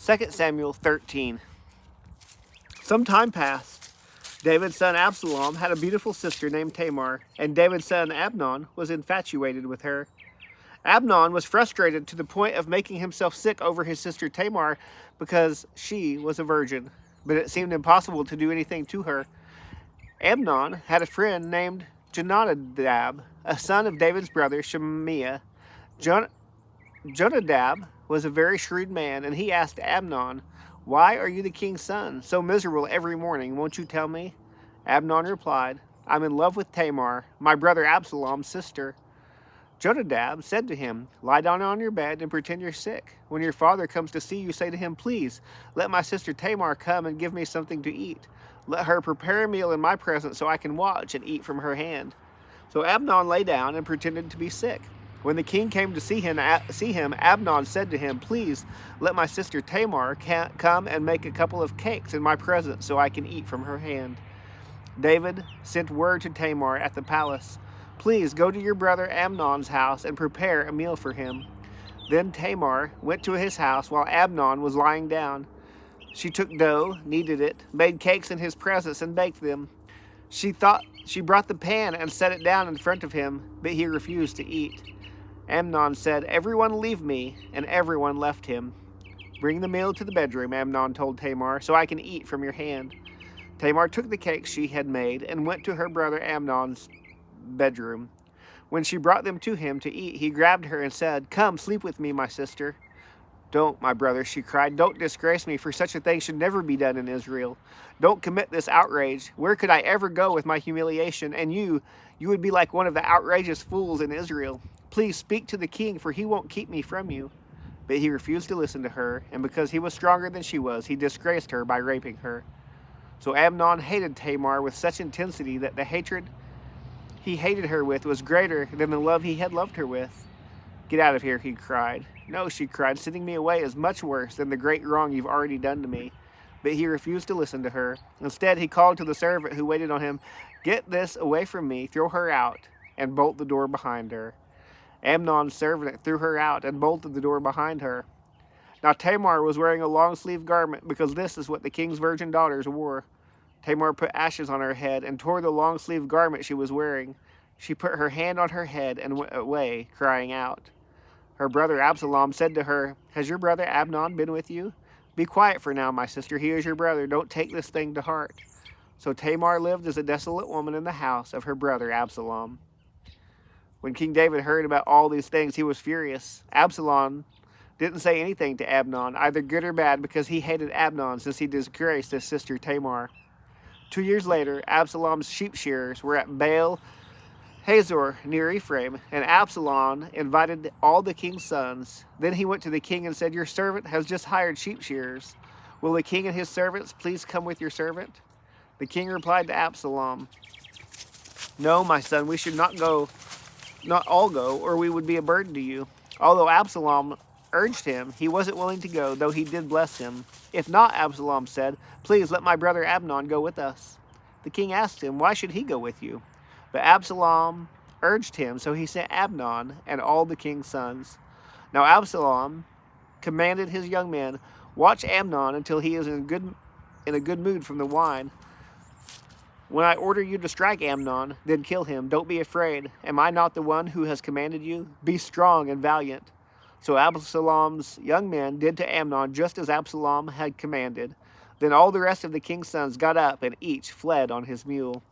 2 Samuel 13. Some time passed. David's son Absalom had a beautiful sister named Tamar, and David's son Amnon was infatuated with her. Amnon was frustrated to the point of making himself sick over his sister Tamar because she was a virgin, but it seemed impossible to do anything to her. Amnon had a friend named Jonadab, a son of David's brother Shemaiah. Jonadab was a very shrewd man, and he asked Amnon, "Why are you the king's son, so miserable every morning? Won't you tell me?" Amnon replied, "I'm in love with Tamar, my brother Absalom's sister." Jonadab said to him, "Lie down on your bed and pretend you're sick. When your father comes to see you, say to him, 'Please, let my sister Tamar come and give me something to eat. Let her prepare a meal in my presence so I can watch and eat from her hand.'" So Amnon lay down and pretended to be sick. When the king came to see him, Amnon said to him, "Please, let my sister Tamar come and make a couple of cakes in my presence so I can eat from her hand." David sent word to Tamar at the palace, "Please go to your brother Amnon's house and prepare a meal for him." Then Tamar went to his house while Amnon was lying down. She took dough, kneaded it, made cakes in his presence, and baked them. She brought the pan and set it down in front of him, but he refused to eat. Amnon said, "Everyone leave me," and everyone left him. "Bring the meal to the bedroom," Amnon told Tamar, "so I can eat from your hand." Tamar took the cakes she had made and went to her brother Amnon's bedroom. When she brought them to him to eat, he grabbed her and said, "Come, sleep with me, my sister." "Don't, my brother," she cried. "Don't disgrace me, for such a thing should never be done in Israel. Don't commit this outrage. Where could I ever go with my humiliation? And you would be like one of the outrageous fools in Israel. Please speak to the king, for he won't keep me from you." But he refused to listen to her, and because he was stronger than she was, he disgraced her by raping her. So Amnon hated Tamar with such intensity that the hatred he hated her with was greater than the love he had loved her with. "Get out of here," he cried. "No," she cried, "sending me away is much worse than the great wrong you've already done to me." But he refused to listen to her. Instead, he called to the servant who waited on him, "Get this away from me, throw her out, and bolt the door behind her." Amnon's servant threw her out and bolted the door behind her. Now Tamar was wearing a long-sleeved garment, because this is what the king's virgin daughters wore. Tamar put ashes on her head and tore the long-sleeved garment she was wearing. She put her hand on her head and went away, crying out. Her brother Absalom said to her, "Has your brother Amnon been with you? Be quiet for now, my sister. He is your brother. Don't take this thing to heart." So Tamar lived as a desolate woman in the house of her brother Absalom. When King David heard about all these things, he was furious. Absalom didn't say anything to Amnon, either good or bad, because he hated Amnon since he disgraced his sister Tamar. 2 years later, Absalom's sheep shearers were at Baal Hazor near Ephraim, and Absalom invited all the king's sons. Then he went to the king and said, "Your servant has just hired sheep shearers. Will the king and his servants please come with your servant?" The king replied to Absalom, "No, my son, we should not all go, or we would be a burden to you." Although Absalom urged him, he wasn't willing to go, though he did bless him. "If not," Absalom said, "please let my brother Amnon go with us." The king asked him, "Why should he go with you?" But Absalom urged him, so he sent Amnon and all the king's sons. Now Absalom commanded his young men, "Watch Amnon until he is in a good mood from the wine. When I order you to strike Amnon, then kill him. Don't be afraid. Am I not the one who has commanded you? Be strong and valiant." So Absalom's young men did to Amnon just as Absalom had commanded. Then all the rest of the king's sons got up, and each fled on his mule.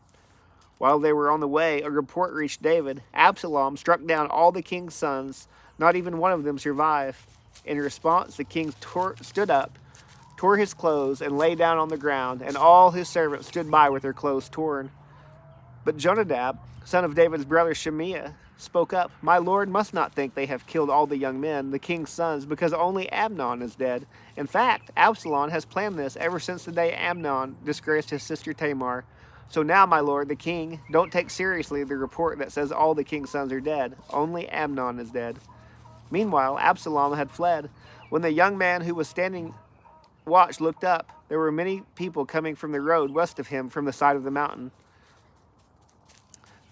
While they were on the way, a report reached David. Absalom struck down all the king's sons. Not even one of them survived. In response, the king stood up, tore his clothes, and lay down on the ground, and all his servants stood by with their clothes torn. But Jonadab, son of David's brother Shemaiah, spoke up, "My lord must not think they have killed all the young men, the king's sons, because only Amnon is dead. In fact, Absalom has planned this ever since the day Amnon disgraced his sister Tamar. So now, my lord, the king, don't take seriously the report that says all the king's sons are dead. Only Amnon is dead." Meanwhile, Absalom had fled. When the young man who was standing watch looked up, there were many people coming from the road west of him from the side of the mountain.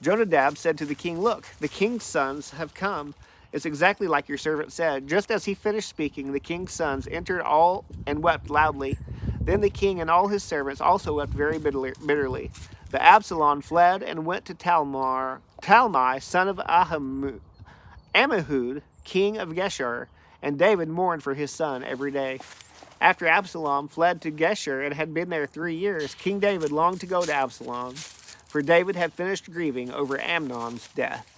Jonadab said to the king, "Look, the king's sons have come. It's exactly like your servant said." Just as he finished speaking, the king's sons entered all and wept loudly. Then the king and all his servants also wept very bitterly. But Absalom fled and went to Talmai, son of Ammihud, king of Geshur, and David mourned for his son every day. After Absalom fled to Geshur and had been there 3 years, King David longed to go to Absalom, for David had finished grieving over Amnon's death.